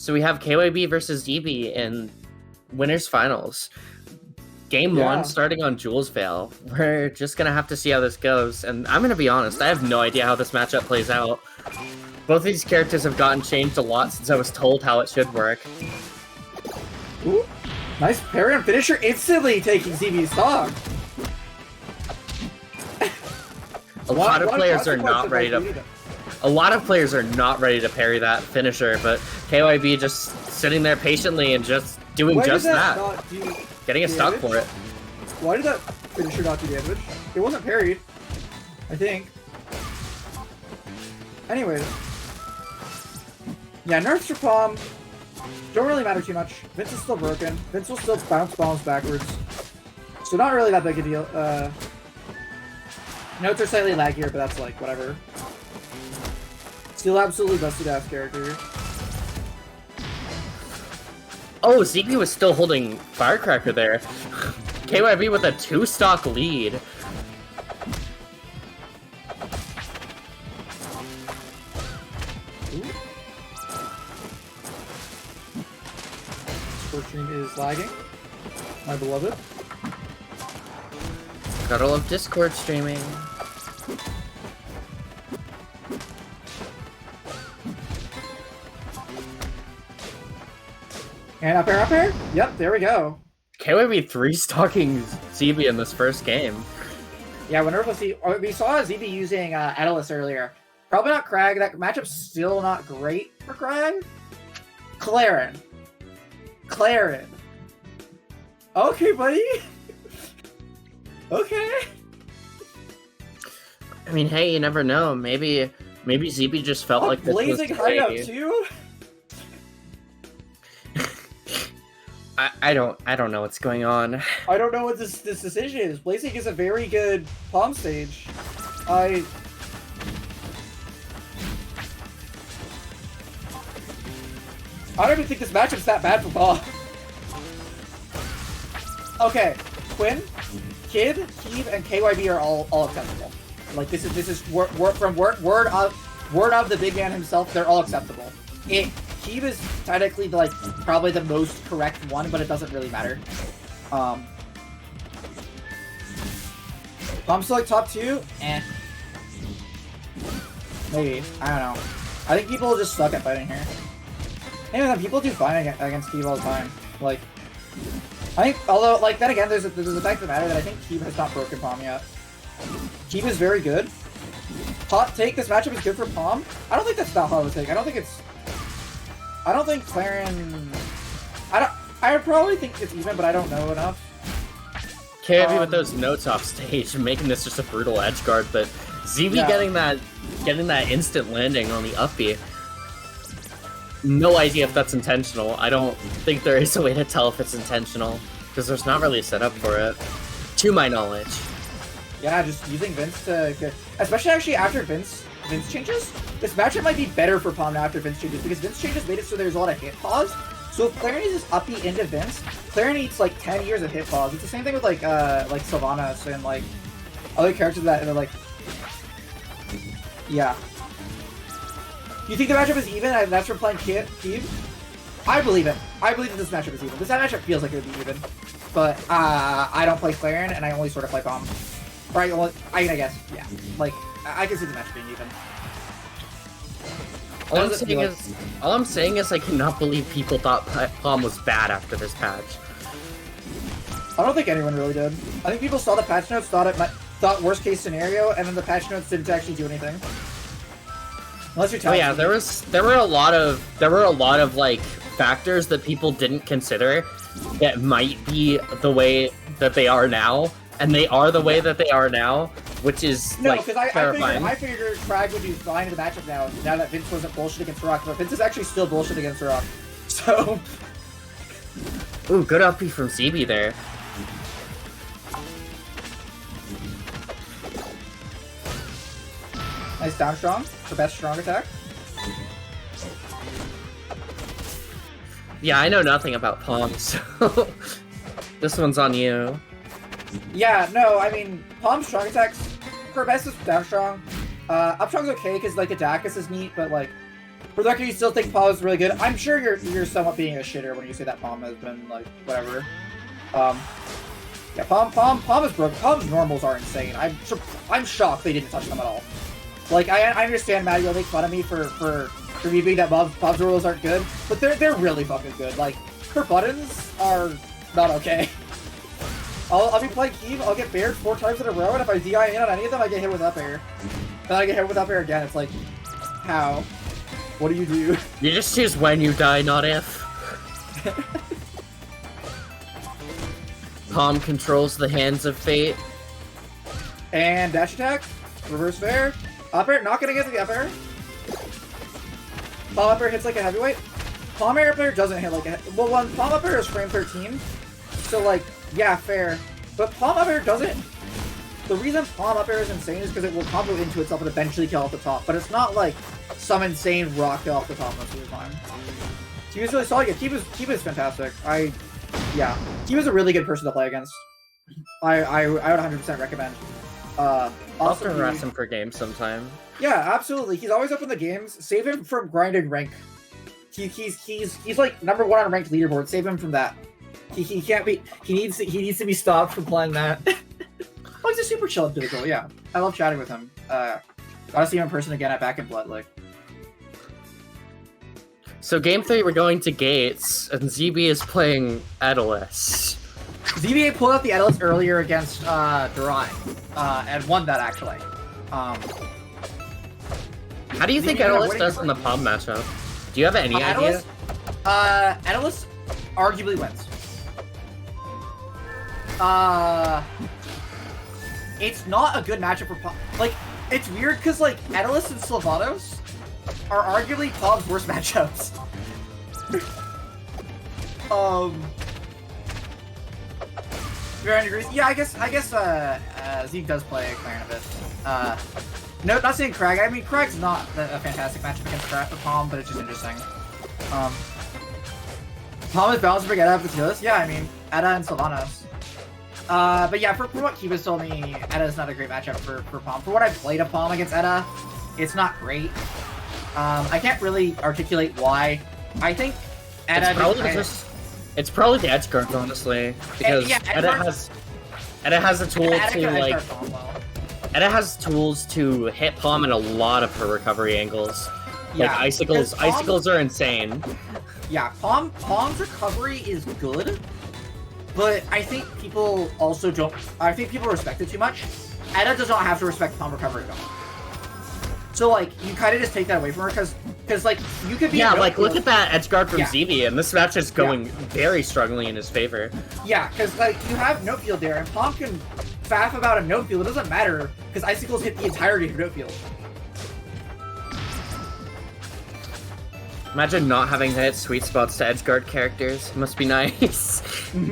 So we have KYB versus ZeeBee in winners finals. Game 1 starting on Jules Vale. We're just gonna have to see how this goes. And I'm gonna be honest, I have no idea how this matchup plays out. Both of these characters have gotten changed a lot since I was told how it should work. Ooh, nice parry and finisher, instantly taking ZeeBee's stock. A lot of players are not ready to. A lot of players are not ready to parry that finisher, but KYB just sitting there patiently and just doing just that. Getting a stock for it. Why did that finisher not do damage? It wasn't parried, I think. Anyways. Yeah, nerfs for Pomme don't really matter too much. Vince is still broken. Vince will still bounce bombs backwards. So not really that big a deal. Notes are slightly laggier, but that's like, whatever. Still absolutely busted ass character. Oh, ZeeBee was still holding Firecracker there. KYB with a 2-stock lead. Discord stream is lagging. My beloved. Gotta love Discord streaming. And up air? Yep, there we go. KYB 3-stocking ZeeBee in this first game. Yeah, whenever we saw ZeeBee using Etalus earlier. Probably not Crag. That matchup's still not great for Crag. Claren. Okay, buddy. Okay. I mean, hey, you never know. Maybe ZeeBee just felt like this was Blazing hideout too. I don't know what's going on. I don't know what this decision is. Blazing is a very good Pomme stage. I don't even think this matchup's that bad for Pomme. Okay, Quinn, Kid, Heave, and KYB are all acceptable. Like this is word of the big man himself. They're all acceptable. Heave is technically like probably the most correct one, but it doesn't really matter. Pomme's still like top 2, and maybe I don't know. I think people just suck at fighting here. Anyway, people do fine against Heave all the time. Like, I think, although like then again, there's a fact of the matter that I think Heave has not broken Pomme yet. Heave is very good. Hot take: this matchup is good for Pomme. I don't think that's not hot take. I don't think Claren. I probably think it's even, but I don't know enough. KYB with those notes off stage, making this just a brutal edge guard, but ZeeBee getting that instant landing on the up B. No idea if that's intentional. I don't think there is a way to tell if it's intentional, because there's not really a setup for it, to my knowledge. Yeah, just using Vince to get, especially actually after Vince changes. This matchup might be better for Pomme now after Vince changes, because Vince changes made it so there's a lot of hit pause. So if Claren uses uppy into Vince, Claren eats like 10 years of hit pause. It's the same thing with like Sylvanas and like other characters that are like, yeah. You think the matchup is even and that's from playing Keeve? I believe it. I believe that this matchup is even. This matchup feels like it would be even. But I don't play Claren and I only sort of play Pomme. Right, well, I guess, yeah. Like, I can see the match being even. All I'm saying is I cannot believe people thought Pomme was bad after this patch. I don't think anyone really did. I think people saw the patch notes, thought worst case scenario, and then the patch notes didn't actually do anything. Unless you're telling me. Yeah, there were a lot of like factors that people didn't consider that might be the way that they are now, and they are the way that they are now, which is like terrifying. I figured Crag would be fine in the matchup now that Vince wasn't bullshit against Rock, but Vince is actually still bullshit against Rock. So ooh, good up B from ZeeBee there. Nice down strong for best strong attack. Yeah, I know nothing about Pomme, so this one's on you. Yeah, no, I mean, Pomme's strong attacks, her best is down strong. Up strong's okay, because, like, Etalus is neat, but, like, For the record, you still think Pomme is really good. I'm sure you're somewhat being a shitter when you say that Pomme has been like whatever. Yeah, Pomme is broken. Pomme's normals are insane. I'm shocked they didn't touch them at all. Like I understand Matt, you'll make fun of me for me being that Pomme's normals aren't good, but they're really fucking good. Like her buttons are not okay. I'll be playing Keeve, I'll get baired 4 times in a row, and if I DI in on any of them, I get hit with up air. Then I get hit with up air again. It's like, how? What do you do? You just choose when you die, not if. Pomme controls the hands of fate. And dash attack, reverse fair, up air, not gonna get to the up air. Pomme up air hits like a heavyweight. Pomme up air doesn't hit like a well, Pomme up air is frame 13, so like, yeah, fair. But Pomme up air doesn't. The reason Pomme up air is insane is because it will combo into itself and eventually kill off the top, but it's not like some insane rock kill off the top most of the time. He was really solid. Yeah, Keeve is fantastic. Yeah, he was a really good person to play against. I would 100% recommend. Also harass him for games sometime. Yeah, absolutely. He's always up in the games. Save him from grinding rank. He's like number 1 on ranked leaderboard. Save him from that. He can't be. He needs to be stopped from playing that. Oh, he's a super chill individual. Yeah, I love chatting with him. Gotta see him in person again at Back in Blood. Like. So game 3, we're going to Gates, and ZeeBee is playing Etalus. ZeeBee pulled out the Etalus earlier against Durai, and won that actually. How do you think Etalus does in the Pomme matchup? Do you have any idea? Etalus arguably wins. It's not a good matchup for Pomme. Like, it's weird because like Etalus and Sylvanos are arguably Pomme's worst matchups. Varying degrees. Yeah, I guess Zeke does play Clarin a bit. No, not saying Crag. I mean, Crag's not a fantastic matchup against Pomme, but it's just interesting. Pomme is balanced for Eda of the Etalus. Yeah, I mean, Eda and Sylvanos. But yeah, for what Kiva's told me, Eda is not a great matchup for Pomme. For what I played of Pomme against Eda, it's not great. I can't really articulate why. I think Eda it's probably the edge guards, honestly, because Eda has the tool to like. Eda has tools to hit Pomme in a lot of her recovery angles. Yeah, like icicles are insane. Yeah, Pomme's recovery is good, but I think people also don't. I think people respect it too much. Eda does not have to respect Pomme recovery at all. So like you kind of just take that away from her because like you could be like look at that edge guard from ZeeBee, and this match is going very strongly in his favor. Yeah, because like you have no field there, and Pomme can faff about a no field. It doesn't matter because icicles hit the entirety of no field. Imagine not having to hit sweet spots to edge guard characters. Must be nice. I'm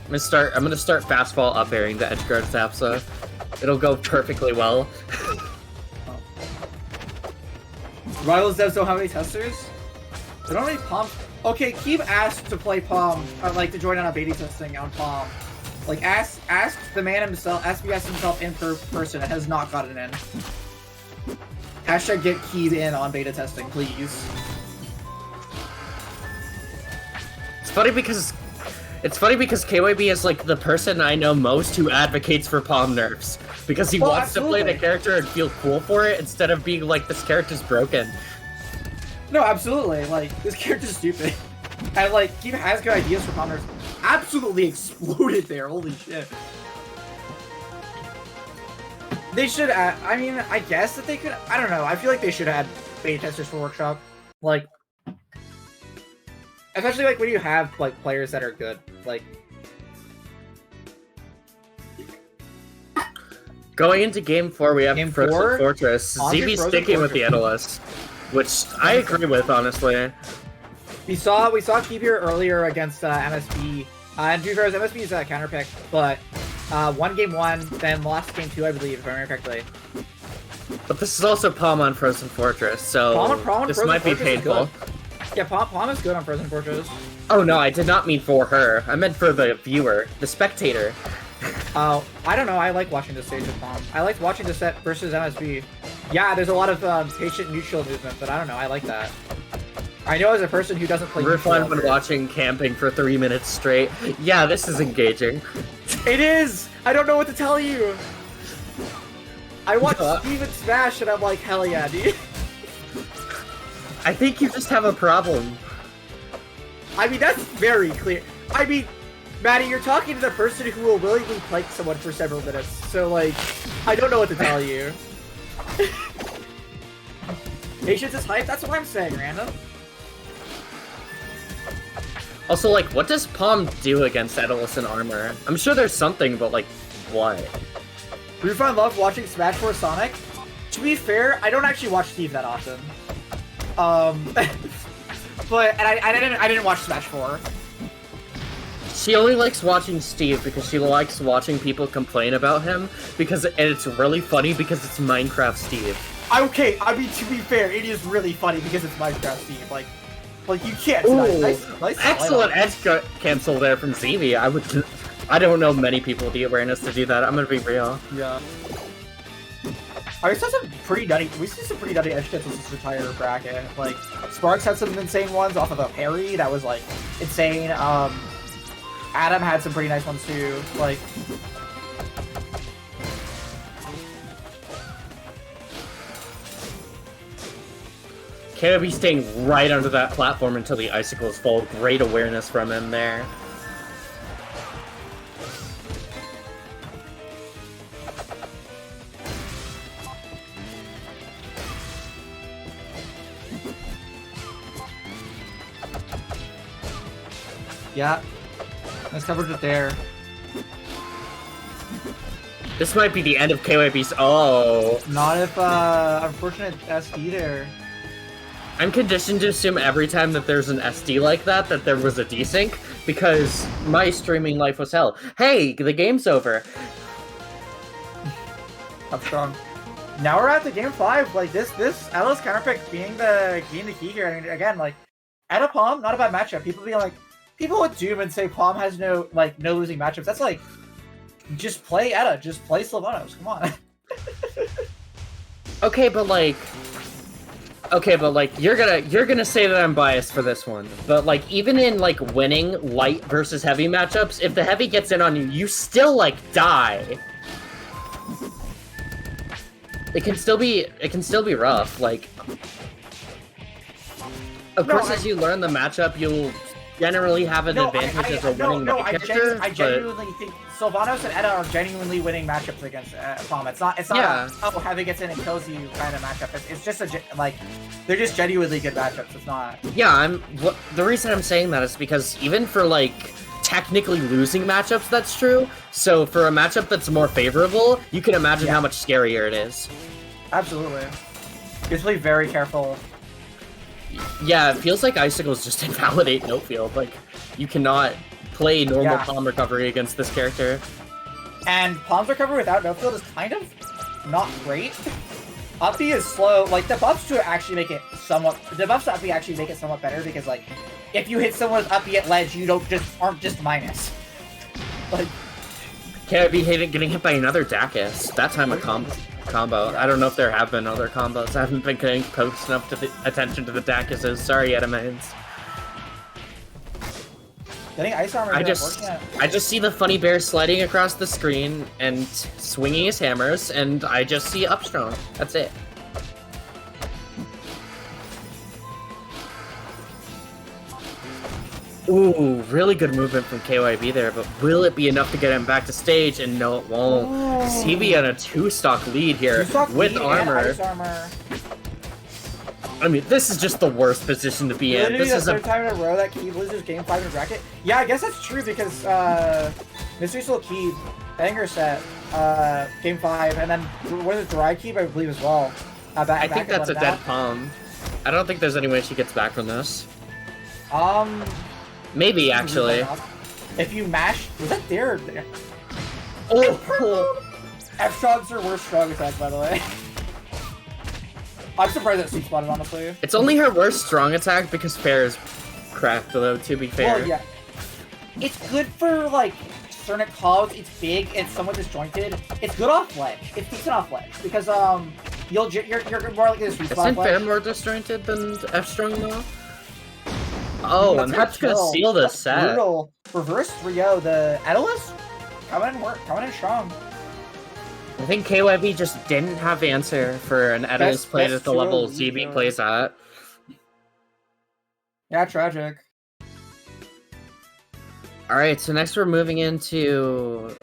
gonna start fastball up airing the edge guard Zapsa. It'll go perfectly well. Rivals devs don't have any testers? They don't have any Pomme. Okay, Keeve asked to play Pomme, or like to join on a beta testing on Pomme. Like ask the man himself, SBS himself in person, and has not gotten in. Hashtag get Keeve in on beta testing, please. It's funny because KYB is like the person I know most who advocates for Pomme nerfs. Because he wants to play the character and feel cool for it instead of being like, this character's broken. No, absolutely. Like, this character's stupid. And like, Keeve has good ideas for Pomme nerfs. Absolutely exploded there, holy shit. They should add, I mean, I guess that they could, I don't know, I feel like they should add beta testers for Workshop. Like, especially like when you have like players that are good, like. Going into Game 4, we have Frozen Fortress. ZeeBee sticking with the Etalus, which I agree with, honestly. We saw Keeve here earlier against MSB. And to be fair, MSB is a counter pick, but won Game 1, then lost Game 2, I believe, if I remember correctly. But this is also Pomme on Frozen Fortress, so this might be painful. Yeah, Pomme is good on Frozen Fortress. Oh no, I did not mean for her. I meant for the viewer, the spectator. I don't know. I like watching this stage with Pomme. I liked watching the set versus MSB. Yeah, there's a lot of patient neutral movement, but I don't know, I like that. I know as a person who doesn't play We're neutral fun when watching camping for 3 minutes straight. Yeah, this is engaging. It is! I don't know what to tell you! I watched Steven Smash and I'm like, hell yeah, dude. I think you just have a problem. I mean, that's very clear. I mean, Maddie, you're talking to the person who will willingly plank someone for several minutes, so, like, I don't know what to tell you. Patience is hype, that's what I'm saying, random. Also, like, what does Pomme do against Etalus and armor? I'm sure there's something, but, like, what? Rufon loved watching Smash 4 Sonic. To be fair, I don't actually watch Steve that often. But I didn't watch Smash 4. She only likes watching Steve because she likes watching people complain about him and it's really funny because it's Minecraft Steve. Okay, I mean, to be fair, it is really funny because it's Minecraft Steve. Like you can't. Ooh, nice excellent edge cancel there from ZeeBee. I don't know many people with the awareness to do that. I'm gonna be real. Yeah. We saw some pretty nutty edge cancels this entire bracket. Like, Sparks had some insane ones off of a parry that was, like, insane. Adam had some pretty nice ones, too. Like... KOB staying right under that platform until the icicles fall. Great awareness from him there. Yeah. Nice coverage it there. This might be the end of KYB's. Oh. Not if, unfortunate SD there. I'm conditioned to assume every time that there's an SD like that there was a desync, because my streaming life was hell. Hey, the game's over. Up strong. Now we're at the game 5. Like, this Etalus counterpick being the key here. I mean, again, like, at a Pomme, not a bad matchup. People would doom and say Pomme has no losing matchups. That's like, just play Etta, just play Sylvanos. Come on. Okay, but like, you're gonna say that I'm biased for this one. But like, even in like winning light versus heavy matchups, if the heavy gets in on you, you still like die. It can still be rough. Like, of course, as you learn the matchup, you'll generally have an advantage as a winning character. I genuinely think Sylvanos and Etta are genuinely winning matchups against Pomme. It's not oh, heavy gets in and kills you kind of matchup. It's just they're just genuinely good matchups. It's not. Yeah, the reason I'm saying that is because even for like technically losing matchups, that's true. So for a matchup that's more favorable, you can imagine how much scarier it is. Absolutely. You have to be very careful. Yeah, it feels like Icicles just invalidate no field. Like, you cannot play normal Pomme recovery against this character. And Pomme's recovery without no field is kind of not great. Up B is slow. Like, the buffs to actually make it somewhat... The buffs to up B actually make it somewhat better because, like, if you hit someone with up B at ledge, you aren't just minus. Like... Can't be getting hit by another Dacus. That time a combo. I don't know if there have been other combos. I haven't been paying close enough to attention to the Dacuses. Sorry, Edamains. Getting ice armor. I just see the funny bear sliding across the screen and swinging his hammers, and I just see Upstrong. That's it. Ooh, really good movement from KYB there, but will it be enough to get him back to stage? And no, it won't. ZeeBee on a 2-stock lead here with armor. I mean, this is just the worst position to be in. This is the third time in a row that Keeb loses game 5 in bracket. Yeah, I guess that's true because Mystery Soul Keeb, banger set, game 5, and then what is it, Dry Keeb, I believe as well. I think that's a dead Pomme. I don't think there's any way she gets back from this. Maybe, actually. If you mash... Was that there or there? Oh! F-Strong's her worst strong attack, by the way. I'm surprised that C-spotted, honestly. It's only her worst strong attack because Fair is cracked, though, to be fair. Well, yeah. It's good for, like, certain calls. It's big, it's somewhat disjointed. It's good off ledge. It's decent off ledge. Because, you're more likely to sweet spot Isn't flash. Fan more disjointed than F strong though? Oh, and that's gonna kill. seal this That's set. brutal. Reverse 3-0. The Etalus coming in strong. I think KYB just didn't have answer for an Etalus played that's at the true, level you ZeeBee know. plays at. Yeah, tragic. Alright, so next we're moving into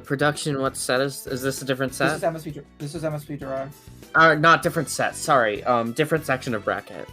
production. What set is this a different set? This is MSP derived. Not different set, sorry. Different section of bracket.